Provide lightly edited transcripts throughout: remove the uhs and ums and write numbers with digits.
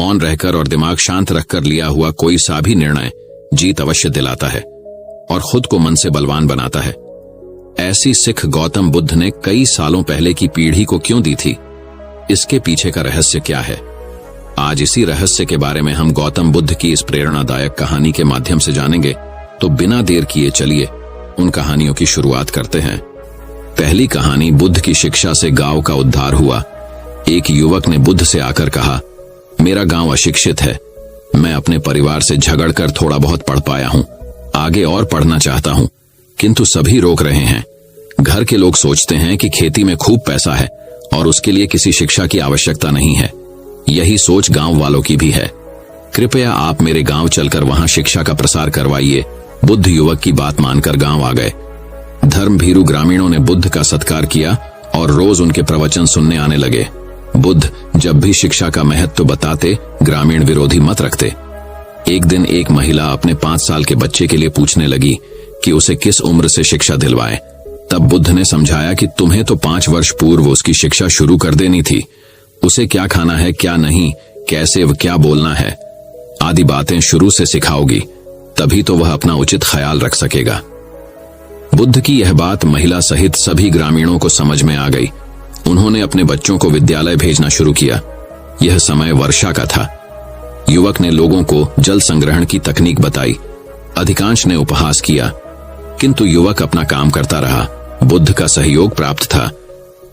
मौन रहकर और दिमाग शांत रखकर लिया हुआ कोई सा भी निर्णय जीत अवश्य दिलाता है और खुद को मन से बलवान बनाता है। ऐसी सीख गौतम बुद्ध ने कई सालों पहले की पीढ़ी को क्यों दी थी? इसके पीछे का रहस्य क्या है? आज इसी रहस्य के बारे में हम गौतम बुद्ध की इस प्रेरणादायक कहानी के माध्यम से जानेंगे। तो बिना देर किए चलिए उन कहानियों की शुरुआत करते हैं। पहली कहानी, बुद्ध की शिक्षा से गांव का उद्धार हुआ। एक युवक ने बुद्ध से आकर कहा, मेरा गांव अशिक्षित है, मैं अपने परिवार से झगड़कर थोड़ा बहुत पढ़ पाया हूं, आगे और पढ़ना चाहता हूं, किंतु सभी रोक रहे हैं। घर के लोग सोचते हैं कि खेती में खूब पैसा है और उसके लिए किसी शिक्षा की आवश्यकता नहीं है। यही सोच गांव वालों की भी है। कृपया आप मेरे गांव चलकर वहां शिक्षा का प्रसार करवाइए। बुद्ध युवक की बात मानकर गांव आ गए। धर्मभीरू ग्रामीणों ने बुद्ध का सत्कार किया और रोज उनके प्रवचन सुनने आने लगे। बुद्ध जब भी शिक्षा का महत्व बताते, ग्रामीण विरोधी मत रखते। एक दिन एक महिला अपने 5 साल के बच्चे के लिए पूछने लगी कि उसे किस उम्र से शिक्षा दिलवाए। तब बुद्ध ने समझाया कि तुम्हें तो 5 वर्ष पूर्व उसकी शिक्षा शुरू कर देनी थी। उसे क्या खाना है, क्या नहीं, कैसे व क्या बोलना है आदि बातें शुरू से सिखाओगी, तभी तो वह अपना उचित ख्याल रख सकेगा। बुद्ध की यह बात महिला सहित सभी ग्रामीणों को समझ में आ गई। उन्होंने अपने बच्चों को विद्यालय भेजना शुरू किया। यह समय वर्षा का था। युवक ने लोगों को जल संग्रहण की तकनीक बताई। अधिकांश ने उपहास किया, किंतु युवक अपना काम करता रहा। बुद्ध का सहयोग प्राप्त था,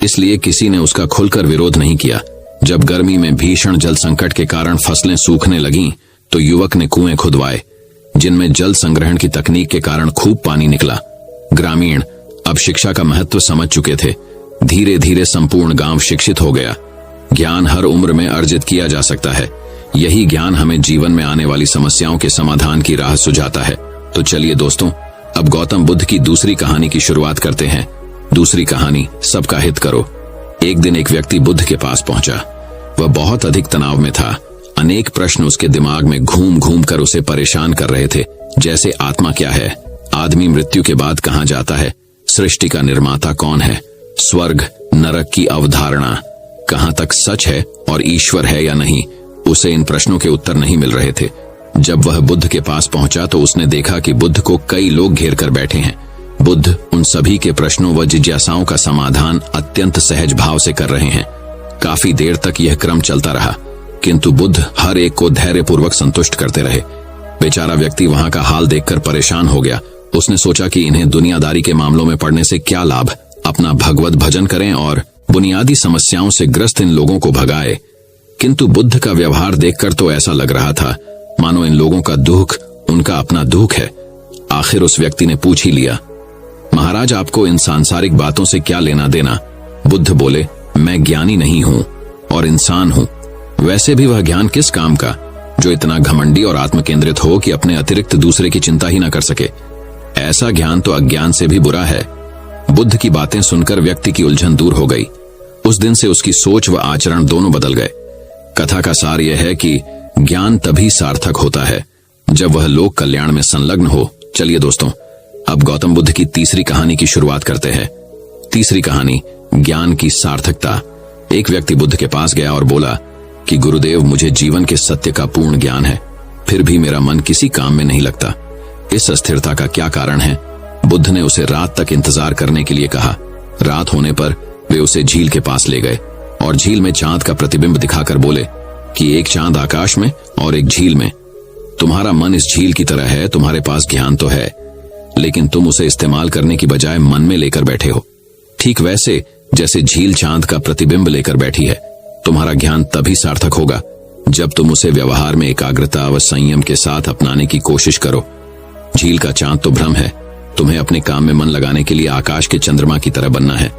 इसलिए किसी ने उसका खुलकर विरोध नहीं किया। जब गर्मी में भीषण जल संकट के कारण फसलें सूखने लगीं, तो युवक ने कुएं खुदवाए, जिनमें जल संग्रहण की तकनीक के कारण खूब पानी निकला। ग्रामीण अब शिक्षा का महत्व समझ चुके थे। धीरे धीरे संपूर्ण गांव शिक्षित हो गया। ज्ञान हर उम्र में अर्जित किया जा सकता है। यही ज्ञान हमें जीवन में आने वाली समस्याओं के समाधान की राह सुझाता है। तो चलिए दोस्तों, अब गौतम बुद्ध की दूसरी कहानी की शुरुआत करते हैं। दूसरी कहानी, सबका हित करो। एक दिन एक व्यक्ति बुद्ध के पास पहुंचा। वह बहुत अधिक तनाव में था। अनेक प्रश्न उसके दिमाग में घूम घूम कर उसे परेशान कर रहे थे, जैसे आत्मा क्या है, आदमी मृत्यु के बाद कहां जाता है, सृष्टि का निर्माता कौन है, स्वर्ग नरक की अवधारणा कहां तक सच है और ईश्वर है या नहीं। उसे इन प्रश्नों के उत्तर नहीं मिल रहे थे। जब वह बुद्ध के पास पहुंचा तो उसने देखा कि बुद्ध को कई लोग घेर कर बैठे हैं। बुद्ध उन सभी के प्रश्नों व जिज्ञासाओं का समाधान अत्यंत सहज भाव से कर रहे हैं। काफी देर तक यह क्रम चलता रहा, किंतु बुद्ध हर एक को धैर्यपूर्वक संतुष्ट करते रहे। बेचारा व्यक्ति वहां का हाल देखकर परेशान हो गया। उसने सोचा कि इन्हें दुनियादारी के मामलों में पड़ने से क्या लाभ, अपना भगवत भजन करें और बुनियादी समस्याओं से ग्रस्त इन लोगों को भगाए। किंतु बुद्ध का व्यवहार देखकर तो ऐसा लग रहा था मानो इन लोगों का दुख उनका अपना दुख है। आखिर उस व्यक्ति ने पूछ ही लिया, महाराज आपको इन सांसारिक बातों से क्या लेना देना? बुद्ध बोले, मैं ज्ञानी नहीं हूं और इंसान हूं। वैसे भी वह ज्ञान किस काम का जो इतना घमंडी और आत्मकेंद्रित हो कि अपने अतिरिक्त दूसरे की चिंता ही न कर सके। ऐसा ज्ञान तो अज्ञान से भी बुरा है। बुद्ध की बातें सुनकर व्यक्ति की उलझन दूर हो गई। उस दिन से उसकी सोच व आचरण दोनों बदल गए। कथा का सार यह है कि ज्ञान तभी सार्थक होता है जब वह लोक कल्याण में संलग्न हो। चलिए दोस्तों, अब गौतम बुद्ध की तीसरी कहानी की शुरुआत करते हैं। तीसरी कहानी, ज्ञान की सार्थकता। एक व्यक्ति बुद्ध के पास गया और बोला कि गुरुदेव, मुझे जीवन के सत्य का पूर्ण ज्ञान है, फिर भी मेरा मन किसी काम में नहीं लगता। इस अस्थिरता का क्या कारण है? बुद्ध ने उसे रात तक इंतजार करने के लिए कहा। रात होने पर वे उसे झील के पास ले गए और झील में चांद का प्रतिबिंब दिखाकर बोले कि एक चांद आकाश में और एक झील में। तुम्हारा मन इस झील की तरह है, तुम्हारे पास ज्ञान तो है, लेकिन तुम उसे इस्तेमाल करने की बजाय मन में लेकर बैठे हो। ठीक वैसे जैसे झील चांद का प्रतिबिंब लेकर बैठी है, तुम्हारा ज्ञान तभी सार्थक होगा जब तुम उसे व्यवहार में एकाग्रता व संयम के साथ अपनाने की कोशिश करो। झील का चांद तो भ्रम है, तुम्हें अपने काम में मन लगाने के लिए आकाश के चंद्रमा की तरह बनना है।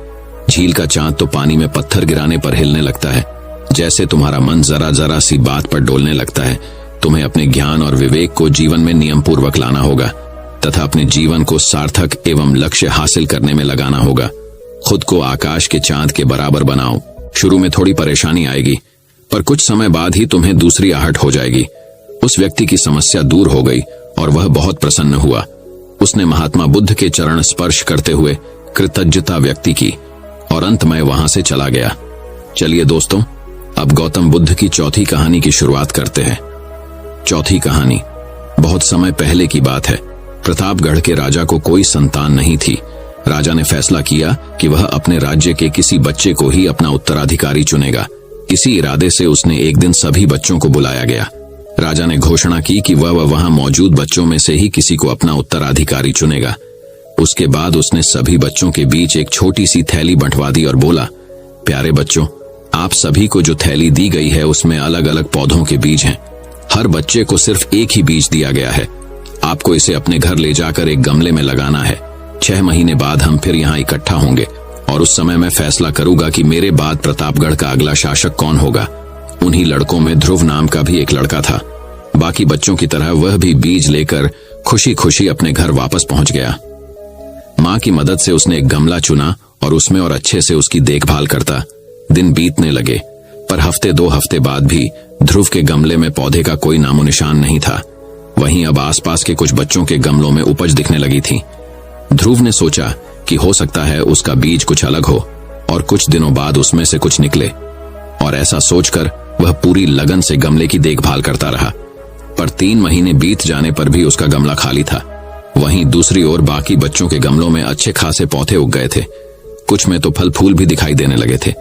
झील का चांद तो पानी में पत्थर गिराने पर हिलने लगता है। जैसे तुम्हारा मन जरा जरा सी बात पर डोलने लगता है, तुम्हें अपने ज्ञान और विवेक को जीवन में नियम पूर्वक लाना होगा तथा अपने जीवन को सार्थक एवं लक्ष्य हासिल करने में लगाना होगा। खुद को आकाश के चांद के बराबर बनाओ। शुरू में थोड़ी परेशानी आएगी, पर कुछ समय बाद ही तुम्हें दूसरी आहट हो जाएगी। उस व्यक्ति की समस्या दूर हो गई और वह बहुत प्रसन्न हुआ। उसने महात्मा बुद्ध के चरण स्पर्श करते हुए कृतज्ञता व्यक्त की और अंत में वहां से चला गया। चलिए दोस्तों, अब गौतम बुद्ध की चौथी कहानी की शुरुआत करते हैं। चौथी कहानी। बहुत समय पहले की बात है। प्रतापगढ़ के राजा को कोई संतान नहीं थी। राजा ने फैसला किया कि वह अपने राज्य के किसी बच्चे को ही अपना उत्तराधिकारी चुनेगा। इसी इरादे से उसने एक दिन सभी बच्चों को बुलाया गया। राजा ने घोषणा की कि वह वहां मौजूद बच्चों में से ही किसी को अपना उत्तराधिकारी चुनेगा। उसके बाद उसने सभी बच्चों के बीच एक छोटी सी थैली बंटवा दी और बोला, प्यारे बच्चों, आप सभी को जो थैली दी गई है उसमें अलग अलग पौधों के बीज हैं। हर बच्चे को सिर्फ एक ही बीज दिया गया है। आपको इसे अपने घर ले जाकर एक गमले में लगाना है। 6 महीने बाद हम फिर यहाँ इकट्ठा होंगे और उस समय मैं फैसला करूंगा कि मेरे बाद प्रतापगढ़ का अगला शासक कौन होगा। उन्हीं लड़कों में ध्रुव नाम का भी एक लड़का था। बाकी बच्चों की तरह वह भी बीज लेकर खुशी खुशी अपने घर वापस पहुंच गया। माँ की मदद से उसने एक गमला चुना और उसमें और अच्छे से उसकी देखभाल करता। दिन बीतने लगे, पर हफ्ते 2 हफ्ते बाद भी ध्रुव के गमले में पौधे का कोई नामो निशान नहीं था। वहीं अब आसपास के कुछ बच्चों के गमलों में उपज दिखने लगी थी। ध्रुव ने सोचा कि हो सकता है उसका बीज कुछ अलग हो और कुछ दिनों बाद उसमें से कुछ निकले, और ऐसा सोचकर वह पूरी लगन से गमले की देखभाल करता रहा। पर 3 महीने बीत जाने पर भी उसका गमला खाली था। वहीं दूसरी ओर बाकी बच्चों के गमलों में अच्छे खासे पौधे उग गए थे। कुछ में तो फल फूल भी दिखाई देने लगे थे।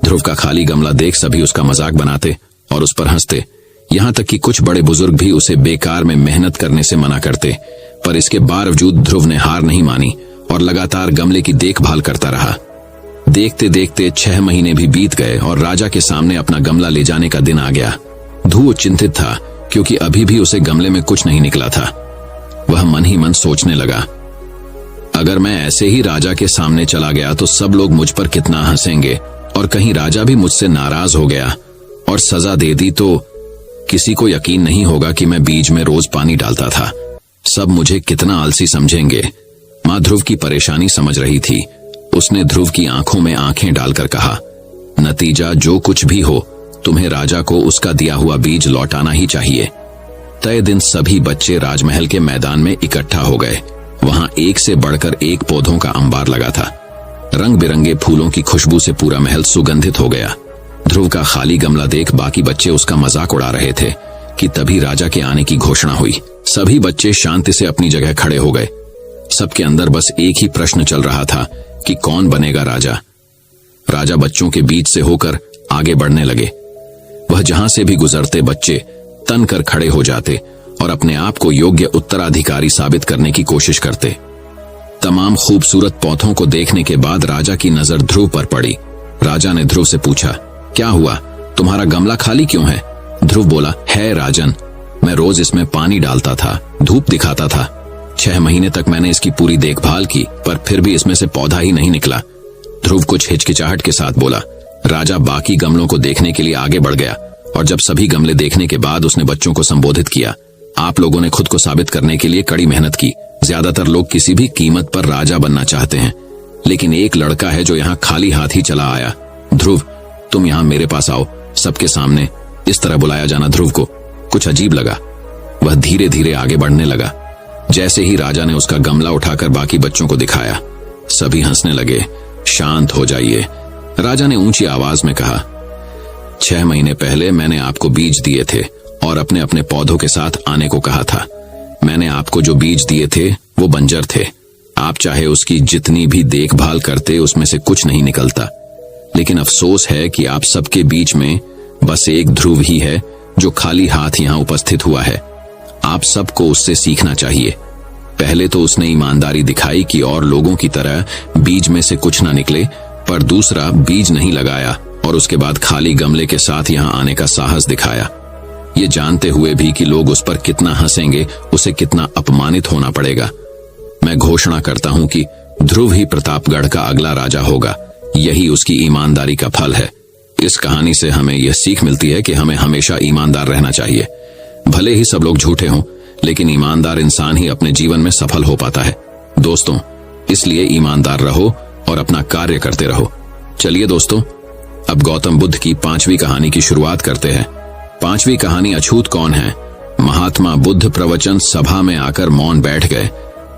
ध्रुव का खाली गमला देख सभी उसका मजाक बनाते और उस पर हंसते। यहाँ तक कि कुछ बड़े बुजुर्ग भी उसे बेकार में मेहनत करने से मना करते। पर इसके बावजूद ध्रुव ने हार नहीं मानी और लगातार गमले की देखभाल करता रहा। देखते देखते 6 महीने भी बीत गए और राजा के सामने अपना गमला ले जाने का दिन आ गया। ध्रुव चिंतित था क्योंकि अभी भी उसे गमले में कुछ नहीं निकला था। वह मन ही मन सोचने लगा, अगर मैं ऐसे ही राजा के सामने चला गया तो सब लोग मुझ पर कितना हंसेंगे, और कहीं राजा भी मुझसे नाराज हो गया और सजा दे दी तो किसी को यकीन नहीं होगा कि मैं बीज में रोज पानी डालता था। सब मुझे कितना आलसी समझेंगे। माँ ध्रुव की परेशानी समझ रही थी। उसने ध्रुव की आंखों में आंखें डालकर कहा, नतीजा जो कुछ भी हो, तुम्हें राजा को उसका दिया हुआ बीज लौटाना ही चाहिए। तय दिन सभी बच्चे राजमहल के मैदान में इकट्ठा हो गए। वहां एक से बढ़कर एक पौधों का अंबार लगा था। रंग बिरंगे फूलों की खुशबू से पूरा महल सुगंधित हो गया। ध्रुव का खाली गमला देख बाकी बच्चे उसका मजाक उड़ा रहे थे कि तभी राजा के आने की घोषणा हुई। सभी बच्चे शांति से अपनी जगह खड़े हो गए। सबके अंदर बस एक ही प्रश्न चल रहा था कि कौन बनेगा राजा। राजा बच्चों के बीच से होकर आगे बढ़ने लगे। वह जहां से भी गुजरते बच्चे तन कर खड़े हो जाते और अपने आप को योग्य उत्तराधिकारी साबित करने की कोशिश करते। तमाम खूबसूरत पौधों को देखने के बाद राजा की नजर ध्रुव पर पड़ी। राजा ने ध्रुव से पूछा, क्या हुआ, तुम्हारा गमला खाली क्यों है? ध्रुव बोला, है राजन, मैं रोज इसमें पानी डालता था, धूप दिखाता था। 6 महीने तक मैंने इसकी पूरी देखभाल की, पर फिर भी इसमें से पौधा ही नहीं निकला। ध्रुव कुछ हिचकिचाहट के साथ बोला। राजा बाकी गमलों को देखने के लिए आगे बढ़ गया और जब सभी गमले देखने के बाद उसने बच्चों को संबोधित किया, आप लोगों ने खुद को साबित करने के लिए कड़ी मेहनत की। ज्यादातर लोग किसी भी कीमत पर राजा बनना चाहते हैं, लेकिन एक लड़का है जो यहाँ खाली हाथ ही चला आया। ध्रुव, तुम यहाँ मेरे पास आओ। सबके सामने इस तरह बुलाया जाना ध्रुव को कुछ अजीब लगा। वह धीरे धीरे आगे बढ़ने लगा। जैसे ही राजा ने उसका गमला उठाकर बाकी बच्चों को दिखाया, सभी हंसने लगे। शांत हो जाइए, राजा ने ऊंची आवाज में कहा। 6 महीने पहले मैंने आपको बीज दिए थे और अपने अपने पौधों के साथ आने को कहा था। मैंने आपको जो बीज दिए थे वो बंजर थे। आप चाहे उसकी जितनी भी देखभाल करते उसमें से कुछ नहीं निकलता। लेकिन अफसोस है कि आप सबके बीच में बस एक ध्रुव ही है जो खाली हाथ यहाँ उपस्थित हुआ है। आप सबको उससे सीखना चाहिए। पहले तो उसने ईमानदारी दिखाई कि और लोगों की तरह बीज में से कुछ ना निकले, पर दूसरा बीज नहीं लगाया और उसके बाद खाली गमले के साथ यहाँ आने का साहस दिखाया। ये जानते हुए भी कि लोग उस पर कितना हंसेंगे, उसे कितना अपमानित होना पड़ेगा। मैं घोषणा करता हूं कि ध्रुव ही प्रतापगढ़ का अगला राजा होगा। यही उसकी ईमानदारी का फल है। इस कहानी से हमें यह सीख मिलती है कि हमें हमेशा ईमानदार रहना चाहिए। भले ही सब लोग झूठे हों, लेकिन ईमानदार इंसान ही अपने जीवन में सफल हो पाता है। दोस्तों, इसलिए ईमानदार रहो और अपना कार्य करते रहो। चलिए दोस्तों, अब गौतम बुद्ध की 5वीं कहानी की शुरुआत करते हैं। 5वीं कहानी अछूत कौन है। महात्मा बुद्ध प्रवचन सभा में आकर मौन बैठ गए।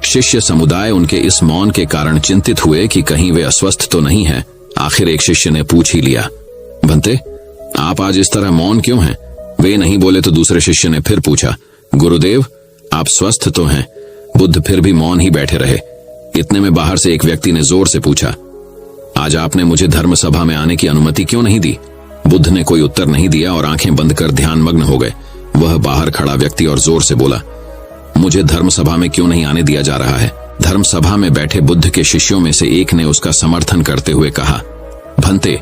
शिष्य समुदाय उनके इस मौन के कारण चिंतित हुए कि कहीं वे अस्वस्थ तो नहीं है। आखिर एक शिष्य ने पूछ ही लिया, भंते, आप आज इस तरह मौन क्यों हैं? वे नहीं बोले तो दूसरे शिष्य ने फिर पूछा, गुरुदेव आप स्वस्थ तो हैं? बुद्ध फिर भी मौन ही बैठे रहे। इतने में बाहर से एक व्यक्ति ने जोर से पूछा, आज आपने मुझे धर्म सभा में आने की अनुमति क्यों नहीं दी? बुद्ध ने कोई उत्तर नहीं दिया और आंखें बंद कर ध्यानमग्न हो गए। वह बाहर खड़ा व्यक्ति और जोर से बोला, मुझे धर्म सभा में क्यों नहीं आने दिया जा रहा है? धर्म सभा में बैठे बुद्ध के शिष्यों में से एक ने उसका समर्थन करते हुए कहा, भंते,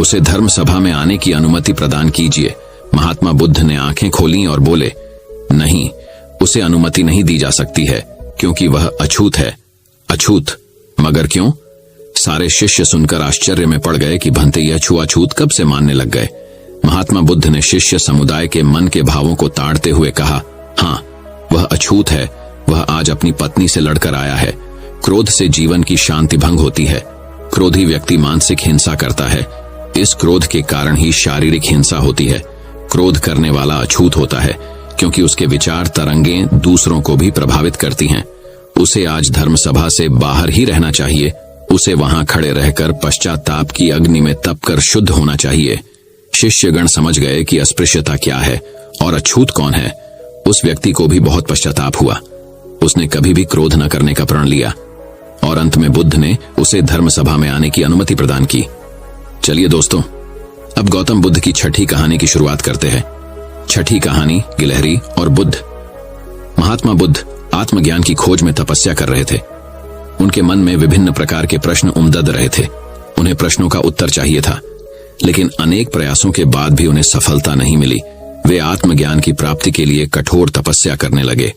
उसे धर्म सभा में आने की अनुमति प्रदान कीजिए। महात्मा बुद्ध ने आंखें खोली और बोले, नहीं, उसे अनुमति नहीं दी जा सकती है क्योंकि वह अछूत है। अछूत? मगर क्यों? सारे शिष्य सुनकर आश्चर्य में पड़ गए कि भंते यह छुआछूत कब से मानने लग गए। महात्मा बुद्ध ने शिष्य समुदाय के मन के भावों को ताड़ते हुए कहा, हाँ, वह अछूत है। वह आज अपनी पत्नी से लड़कर आया है। क्रोध से जीवन की शांति भंग होती है। क्रोधी व्यक्ति मानसिक हिंसा करता है। इस क्रोध के कारण ही शारीरिक हिंसा होती है। क्रोध करने वाला अछूत होता है क्योंकि उसके विचार तरंगें दूसरों को भी प्रभावित करती हैं। उसे आज धर्म सभा से बाहर ही रहना चाहिए। उसे वहां खड़े रहकर पश्चाताप की अग्नि में तपकर शुद्ध होना चाहिए। शिष्यगण समझ गए कि अस्पृश्यता क्या है और अछूत कौन है। उस व्यक्ति को भी बहुत पश्चाताप हुआ। उसने कभी भी क्रोध न करने का प्रण लिया और अंत में बुद्ध ने उसे धर्म सभा में आने की अनुमति प्रदान की। चलिए दोस्तों, अब गौतम बुद्ध की छठी कहानी की शुरुआत करते हैं। छठी कहानी, गिलहरी और बुद्ध। महात्मा बुद्ध आत्मज्ञान की खोज में तपस्या कर रहे थे। उनके मन में विभिन्न प्रकार के प्रश्न उमड़ रहे थे। उन्हें प्रश्नों का उत्तर चाहिए था, लेकिन अनेक प्रयासों के बाद भी उन्हें सफलता नहीं मिली। वे आत्मज्ञान की प्राप्ति के लिए कठोर तपस्या करने लगे।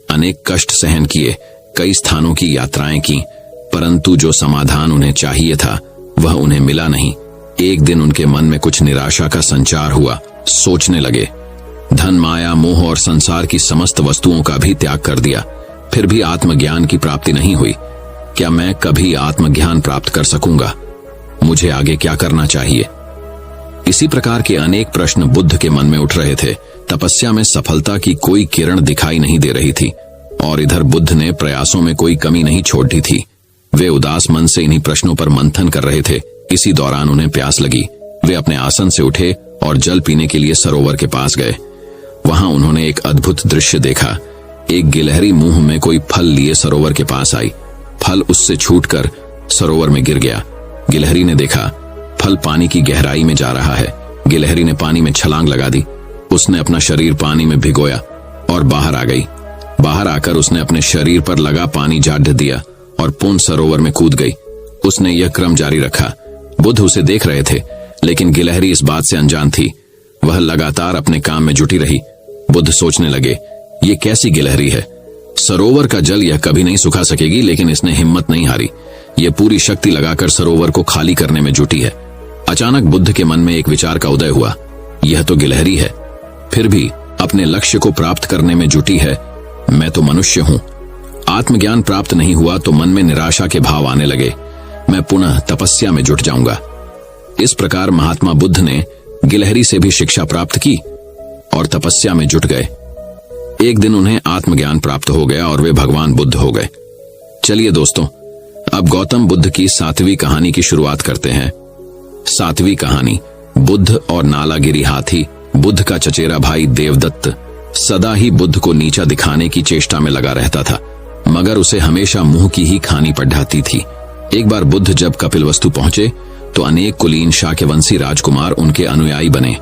अनेक कष्ट सहन किए, कई स्थानों की यात्राएं की, परंतु जो समाधान उन्हें चाहिए था वह उन्हें मिला नहीं। एक दिन उनके मन में कुछ निराशा का संचार हुआ। सोचने लगे, धन, माया, मोह और संसार की समस्त वस्तुओं का भी त्याग कर दिया, फिर भी आत्मज्ञान की प्राप्ति नहीं हुई। क्या मैं कभी आत्मज्ञान प्राप्त कर सकूंगा? मुझे आगे क्या करना चाहिए? इसी प्रकार के अनेक प्रश्न बुद्ध के मन में उठ रहे थे। तपस्या में सफलता की कोई किरण दिखाई नहीं दे रही थी और इधर बुद्ध ने प्रयासों में कोई कमी नहीं छोड़ दी थी। वे उदास मन से इन्हीं प्रश्नों पर मंथन कर रहे थे। इसी दौरान उन्हें प्यास लगी। वे अपने आसन से उठे और जल पीने के लिए सरोवर के पास गए। वहां उन्होंने एक अद्भुत दृश्य देखा। एक गिलहरी मुंह में कोई फल लिए सरोवर के पास आई। फल उससे छूटकर सरोवर में गिर गया। गिलहरी ने देखा फल पानी की गहराई में जा रहा है। गिलहरी ने पानी में छलांग लगा दी। उसने अपना शरीर पानी में भिगोया और बाहर आ गई। बाहर आकर उसने अपने शरीर पर लगा पानी झाड़ दिया और पुनः सरोवर में कूद गई। उसने यह क्रम जारी रखा। बुद्ध उसे देख रहे थे, लेकिन गिलहरी इस बात से अनजान थी। वह लगातार अपने काम में जुटी रही। बुद्ध सोचने लगे, ये कैसी गिलहरी है? सरोवर का जल यह कभी नहीं सुखा सकेगी, लेकिन इसने हिम्मत नहीं हारी। यह पूरी शक्ति लगाकर सरोवर को खाली करने में जुटी है। अचानक बुद्ध के मन में एक विचार का उदय हुआ, यह तो गिलहरी है, फिर भी अपने लक्ष्य को प्राप्त करने में जुटी है। मैं तो मनुष्य हूं। आत्मज्ञान प्राप्त नहीं हुआ तो मन में निराशा के भाव आने लगे। मैं पुनः तपस्या में जुट जाऊंगा। इस प्रकार महात्मा बुद्ध ने गिलहरी से भी शिक्षा प्राप्त की और तपस्या में जुट गए। एक दिन उन्हें आत्मज्ञान प्राप्त हो गया और वे भगवान बुद्ध हो गए। चलिए दोस्तों, अब गौतम बुद्ध की 7वीं कहानी की शुरुआत करते हैं। 7वीं कहानी, बुद्ध और नालागिरी हाथी। बुद्ध का चचेरा भाई देवदत्त सदा ही बुद्ध को नीचा दिखाने की चेष्टा में लगा रहता था, मगर उसे हमेशा मुंह की ही खानी पड़ जाती थी। एक बार बुद्ध जब कपिलवस्तु पहुंचे तो अनेक कुलीन शाक्यवंशी राजकुमार उनके अनुयायी बने।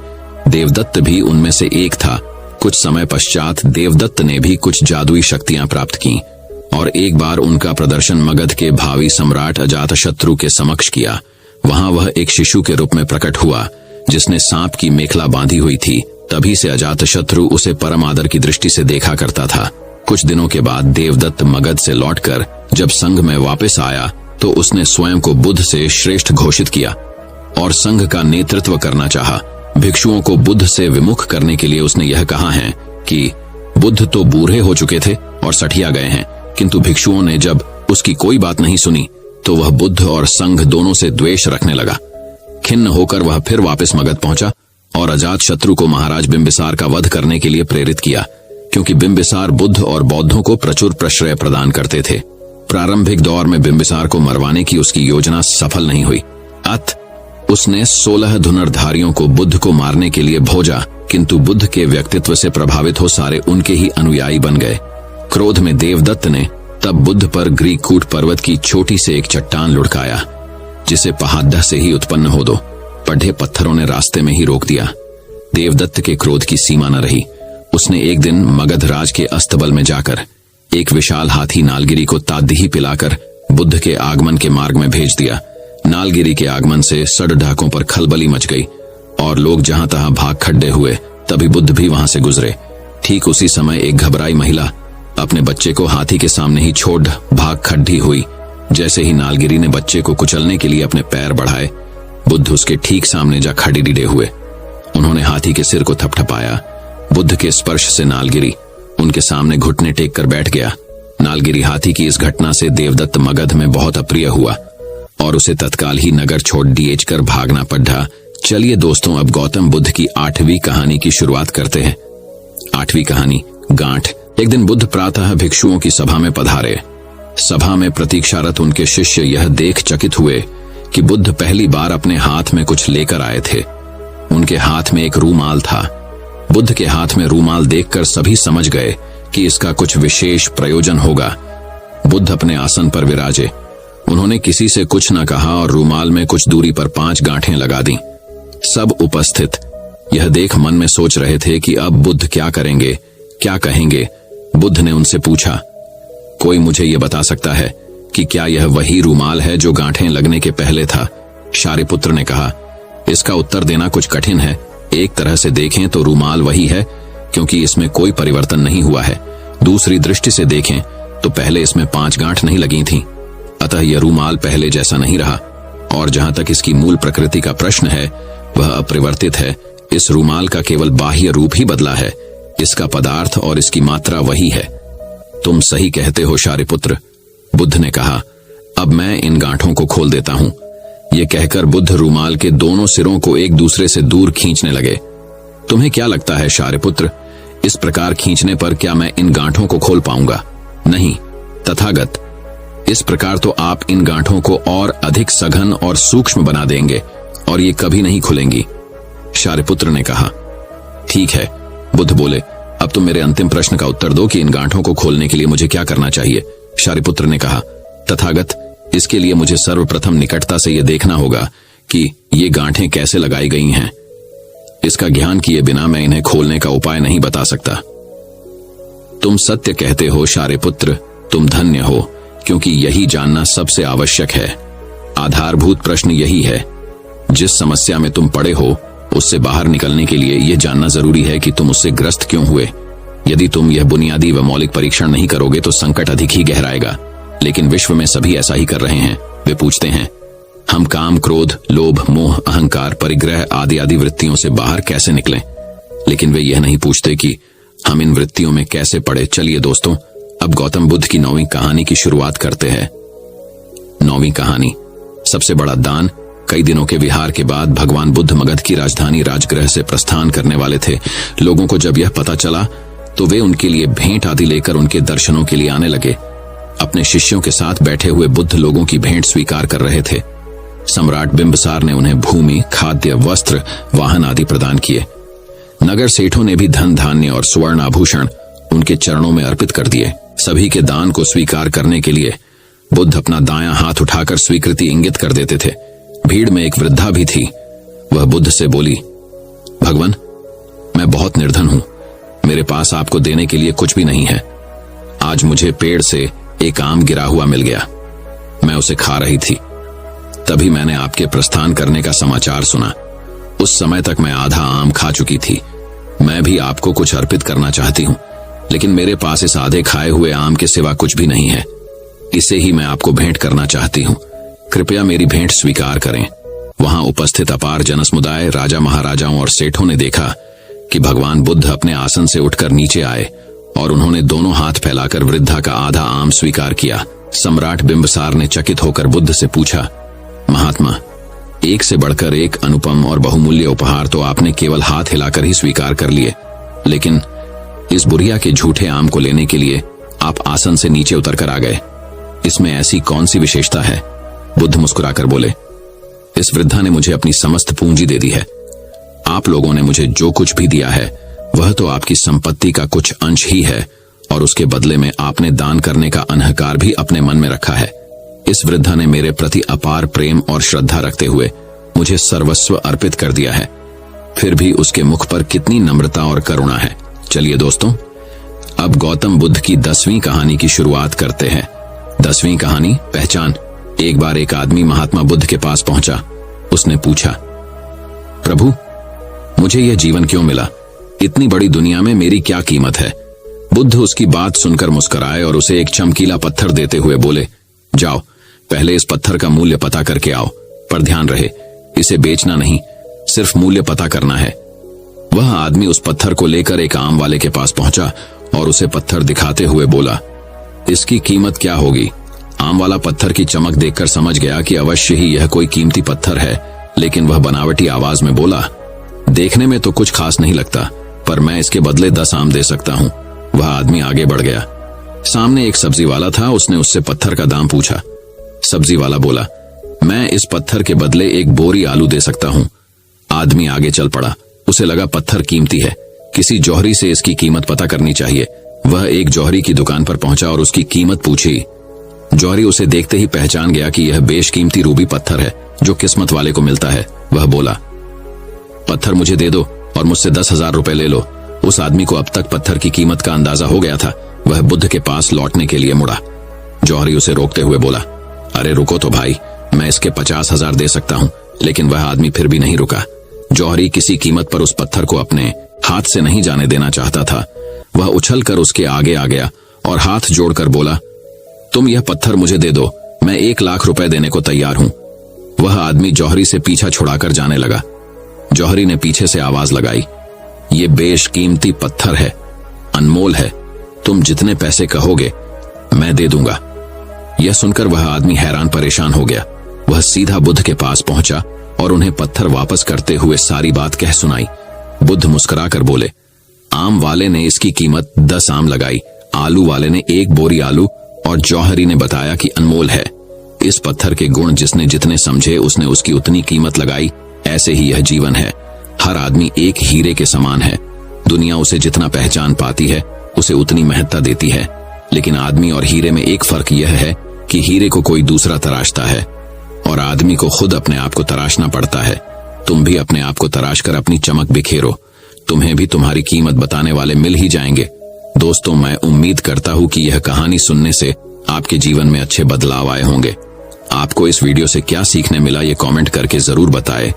देवदत्त भी उनमें से एक था। कुछ समय पश्चात देवदत्त ने भी कुछ जादुई शक्तियां प्राप्त की और एक बार उनका प्रदर्शन मगध के भावी सम्राट अजातशत्रु के समक्ष किया। वहां वह एक शिशु के रूप में प्रकट हुआ जिसने सांप की मेखला बांधी हुई थी। तभी से अजातशत्रु उसे परम आदर की दृष्टि से देखा करता था। कुछ दिनों के बाद देवदत्त मगध से लौटकर जब संघ में वापस आया तो उसने स्वयं को बुद्ध से श्रेष्ठ घोषित किया और संघ का नेतृत्व करना चाहा। भिक्षुओं को बुद्ध से विमुख करने के लिए उसने यह कहा है कि बुद्ध तो बूढ़े हो चुके थे और सठिया गए हैं, किंतु भिक्षुओं ने जब उसकी कोई बात नहीं सुनी तो वह बुद्ध और संघ दोनों से द्वेष रखने लगा। खिन्न होकर वह फिर वापस मगध पहुंचा और अजातशत्रु को महाराज बिंबिसार का वध करने के लिए प्रेरित किया, क्योंकि बिंबिसार बुद्ध और बौद्धों को प्रचुर प्रश्रय प्रदान करते थे। प्रारंभिक दौर में बिंबिसार को मरवाने की उसकी योजना सफल नहीं हुई। उसने 16 धनुर्धारियों को बुद्ध को मारने के लिए भेजा, किंतु बुद्ध के व्यक्तित्व से प्रभावित हो सारे उनके ही अनुयायी बन गए। क्रोध में देवदत्त ने तब बुद्ध पर ग्रीकूट पर्वत की छोटी से एक चट्टान लुढ़काया, जिसे पहाड़ से ही उत्पन्न हो दो पढ़े पत्थरों ने रास्ते में ही रोक दिया। देवदत्त के क्रोध की सीमा न रही। उसने एक दिन मगध राज के अस्तबल में जाकर एक विशाल हाथी नालगिरी को तादही पिलाकर बुद्ध के आगमन के मार्ग में भेज दिया। नालगिरी के आगमन से सड़ढाकों पर खलबली मच गई और लोग जहां तहां भाग खड्डे हुए। तभी बुद्ध भी वहां से गुजरे। ठीक उसी समय एक घबराई महिला अपने बच्चे को हाथी के सामने ही छोड़ भाग खड्डी हुई। जैसे ही नालगिरी ने बच्चे को कुचलने के लिए अपने पैर बढ़ाए, बुद्ध उसके ठीक सामने जा खड़ी डिडे हुए। उन्होंने हाथी के सिर को थपथपाया। बुद्ध के स्पर्श से नालगिरी उनके सामने घुटने टेक कर बैठ गया। नालगिरी हाथी की इस घटना से देवदत्त मगध में बहुत अप्रिय हुआ और उसे तत्काल ही नगर छोड़ डीएच कर भागना पड़ा। चलिए दोस्तों, अब गौतम बुद्ध की 8वीं कहानी की शुरुआत करते हैं। 8वीं कहानी, गांठ। एक दिन बुद्ध प्रातः भिक्षुओं की सभा में पधारे। सभा में प्रतीक्षारत उनके शिष्य यह देख चकित हुए कि बुद्ध पहली बार अपने हाथ में कुछ लेकर आए थे। उनके हाथ में एक रूमाल था। बुद्ध के हाथ में रूमाल देखकर सभी समझ गए कि इसका कुछ विशेष प्रयोजन होगा। बुद्ध अपने आसन पर विराजे। उन्होंने किसी से कुछ न कहा और रूमाल में कुछ दूरी पर 5 गांठें लगा दी। सब उपस्थित यह देख मन में सोच रहे थे कि अब बुद्ध क्या करेंगे, क्या कहेंगे। बुद्ध ने उनसे पूछा, कोई मुझे यह बता सकता है कि क्या यह वही रूमाल है जो गांठें लगने के पहले था? शारिपुत्र ने कहा, इसका उत्तर देना कुछ कठिन है। एक तरह से देखें तो रूमाल वही है, क्योंकि इसमें कोई परिवर्तन नहीं हुआ है। दूसरी दृष्टि से देखें तो पहले इसमें 5 गांठ नहीं लगी थीं, अतः यह रूमाल पहले जैसा नहीं रहा। और जहां तक इसकी मूल प्रकृति का प्रश्न है, वह अपरिवर्तित है। इस रूमाल का केवल बाह्य रूप ही बदला है, इसका पदार्थ और इसकी मात्रा वही है। तुम सही कहते हो शारिपुत्र, बुद्ध ने कहा। अब मैं इन गांठों को खोल देता हूं। यह कहकर बुद्ध रूमाल के दोनों सिरों को एक दूसरे से दूर खींचने लगे। तुम्हें क्या लगता है शारिपुत्र, इस प्रकार खींचने पर क्या मैं इन गांठों को खोल पाऊंगा? नहीं तथागत, इस प्रकार तो आप इन गांठों को और अधिक सघन और सूक्ष्म बना देंगे और ये कभी नहीं खुलेंगी। शारिपुत्र ने कहा, ठीक है। बुद्ध बोले, अब तुम मेरे अंतिम प्रश्न का उत्तर दो कि इन गांठों को खोलने के लिए मुझे क्या करना चाहिए? शारिपुत्र ने कहा, तथागत, इसके लिए मुझे सर्वप्रथम निकटता से यह देखना होगा कि ये गांठें कैसे लगाई गई हैं। इसका ज्ञान किए बिना मैं इन्हें खोलने का उपाय नहीं बता सकता। तुम सत्य कहते हो शारिपुत्र, तुम धन्य हो, क्योंकि यही जानना सबसे आवश्यक है। आधारभूत प्रश्न यही है। जिस समस्या में तुम पड़े हो उससे बाहर निकलने के लिए यह जानना जरूरी है कि तुम उससे ग्रस्त क्यों हुए। यदि तुम यह बुनियादी व मौलिक परीक्षण नहीं करोगे तो संकट अधिक ही गहराएगा। लेकिन विश्व में सभी ऐसा ही कर रहे हैं। वे पूछते हैं, हम काम, क्रोध, लोभ, मोह, अहंकार, परिग्रह आदि आदि वृत्तियों से बाहर कैसे निकलें? लेकिन वे यह नहीं पूछते कि हम इन वृत्तियों में कैसे पड़े। चलिए दोस्तों, अब गौतम बुद्ध की 9वीं कहानी की शुरुआत करते हैं। 9वीं कहानी, सबसे बड़ा दान। कई दिनों के विहार के बाद भगवान बुद्ध मगध की राजधानी राजगृह से प्रस्थान करने वाले थे। लोगों को जब यह पता चला तो वे उनके लिए भेंट आदि लेकर उनके दर्शनों के लिए आने लगे। अपने शिष्यों के साथ बैठे हुए बुद्ध लोगों की भेंट स्वीकार कर रहे थे। सम्राट बिंबसार ने उन्हें भूमि, खाद्य, वस्त्र, वाहन आदि प्रदान किए। नगर सेठों ने भी धन, धान्य और स्वर्ण आभूषण उनके चरणों में अर्पित कर दिए। सभी के दान को स्वीकार करने के लिए बुद्ध अपना दायां हाथ उठाकर स्वीकृति इंगित कर देते थे। भीड़ में एक वृद्धा भी थी। वह बुद्ध से बोली, भगवान, मैं बहुत निर्धन हूं, मेरे पास आपको देने के लिए कुछ भी नहीं है। आज मुझे पेड़ से एक आम गिरा हुआ मिल गया, मैं उसे खा रही थी। तभी मैंने आपके प्रस्थान करने का समाचार सुना। उस समय तक मैं आधा आम खा चुकी थी। मैं भी आपको कुछ अर्पित करना चाहती हूँ, लेकिन मेरे पास इस आधे खाए हुए आम के सिवा कुछ भी नहीं है। इसे ही मैं आपको भेंट करना चाहती हूँ। कृपया मेरी भेंट स्वीकार करें। वहां उपस्थित अपार जनसमुदाय, राजा, महाराजाओं और सेठों ने देखा कि भगवान बुद्ध अपने आसन से उठकर नीचे आए और उन्होंने दोनों हाथ फैलाकर वृद्धा का आधा आम स्वीकार किया। सम्राट बिंबसार ने चकित होकर बुद्ध से पूछा, महात्मा, एक से बढ़कर एक अनुपम और बहुमूल्य उपहार तो आपने केवल हाथ हिलाकर ही स्वीकार कर लिए, लेकिन इस बुढ़िया के झूठे आम को लेने के लिए आप आसन से नीचे उतर कर आ गए। इसमें ऐसी कौन सी विशेषता है? बुद्ध मुस्कुराकर बोले, इस वृद्धा ने मुझे अपनी समस्त पूंजी दे दी है। आप लोगों ने मुझे जो कुछ भी दिया है वह तो आपकी संपत्ति का कुछ अंश ही है, और उसके बदले में आपने दान करने का अहंकार भी अपने मन में रखा है। इस वृद्धा ने मेरे प्रति अपार प्रेम और श्रद्धा रखते हुए मुझे सर्वस्व अर्पित कर दिया है। फिर भी उसके मुख पर कितनी नम्रता और करुणा है। चलिए दोस्तों, अब गौतम बुद्ध की 10वीं कहानी की शुरुआत करते हैं। 10वीं कहानी, पहचान। एक बार एक आदमी महात्मा बुद्ध के पास पहुंचा। उसने पूछा, प्रभु, मुझे यह जीवन क्यों मिला? इतनी बड़ी दुनिया में मेरी क्या कीमत है? बुद्ध उसकी बात सुनकर मुस्कुराए और उसे एक चमकीला पत्थर देते हुए बोले, जाओ, पहले इस पत्थर का मूल्य पता करके आओ, पर ध्यान रहे इसे बेचना नहीं, सिर्फ मूल्य पता करना है। वह आदमी उस पत्थर को लेकर एक आम वाले के पास पहुंचा और उसे पत्थर दिखाते हुए बोला, इसकी कीमत क्या होगी? आम वाला पत्थर की चमक देखकर समझ गया कि अवश्य ही यह कोई कीमती पत्थर है, लेकिन वह बनावटी आवाज में बोला, देखने में तो कुछ खास नहीं लगता, पर मैं इसके बदले 10 आम दे सकता हूं। वह आदमी आगे बढ़ गया। सामने एक सब्जी वाला था। उसने उससे पत्थर का दाम पूछा। सब्जी वाला बोला, मैं इस पत्थर के बदले एक बोरी आलू दे सकता हूं। आदमी आगे चल पड़ा। उसे लगा पत्थर कीमती है, किसी जौहरी से इसकी कीमत पता करनी चाहिए। वह एक जौहरी की दुकान पर पहुंचा और उसकी कीमत पूछी। जौहरी उसे देखते ही पहचान गया कि यह बेशकीमती रूबी पत्थर है जो किस्मत वाले को मिलता है। वह बोला, पत्थर मुझे दे दो और मुझसे 10,000 रुपए ले लो। उस आदमी को अब तक पत्थर की कीमत का अंदाजा हो गया था। वह बुद्ध के पास लौटने के लिए मुड़ा। जौहरी उसे रोकते हुए बोला, अरे रुको तो भाई, मैं इसके 50,000 दे सकता हूं। लेकिन वह आदमी फिर भी नहीं रुका। जौहरी किसी कीमत पर उस पत्थर को अपने हाथ से नहीं जाने देना चाहता था। वह उछलकर उसके आगे आ गया और हाथ जोड़कर बोला, तुम यह पत्थर मुझे दे दो, मैं 1 लाख रुपए देने को तैयार हूं। वह आदमी जौहरी से पीछा छुड़ाकर जाने लगा। जौहरी ने पीछे से आवाज लगाई, ये बेशकीमती पत्थर है, अनमोल है, तुम जितने पैसे कहोगे मैं दे दूंगा। यह सुनकर वह आदमी हैरान परेशान हो गया। वह सीधा बुद्ध के पास पहुंचा और उन्हें पत्थर वापस करते हुए सारी बात कह सुनाई। बुद्ध मुस्कुराकर बोले, आम वाले ने इसकी कीमत 10 आम लगाई, आलू वाले ने 1 बोरी आलू, और जौहरी ने बताया कि अनमोल है। इस पत्थर के गुण जिसने जितने समझे उसने उसकी उतनी कीमत लगाई। ऐसे ही यह जीवन है। हर आदमी एक हीरे के समान है। दुनिया उसे जितना पहचान पाती है उसे उतनी महत्ता देती है। लेकिन आदमी और हीरे में एक फर्क यह है कि हीरे को कोई दूसरा तराशता है और आदमी को खुद अपने आप को तराशना पड़ता है। तुम भी अपने आप को तराश कर अपनी चमक बिखेरो, तुम्हें भी तुम्हारी कीमत बताने वाले मिल ही जाएंगे। दोस्तों, मैं उम्मीद करता हूं कि यह कहानी सुनने से आपके जीवन में अच्छे बदलाव आए होंगे। आपको इस वीडियो से क्या सीखने मिला ये कमेंट करके जरूर बताएं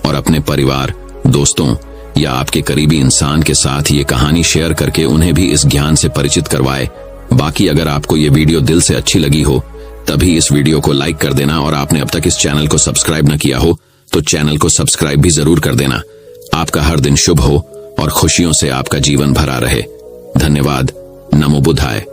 और अपने परिवार, दोस्तों या आपके करीबी इंसान के साथ ये कहानी शेयर करके उन्हें भी इस ज्ञान से परिचित करवाएं। बाकी अगर आपको ये वीडियो दिल से अच्छी लगी हो तभी इस वीडियो को लाइक कर देना, और आपने अब तक इस चैनल को सब्सक्राइब न किया हो तो चैनल को सब्सक्राइब भी जरूर कर देना। आपका हर दिन शुभ हो और खुशियों से आपका जीवन भरा रहे। धन्यवाद। नमो बुद्धाय।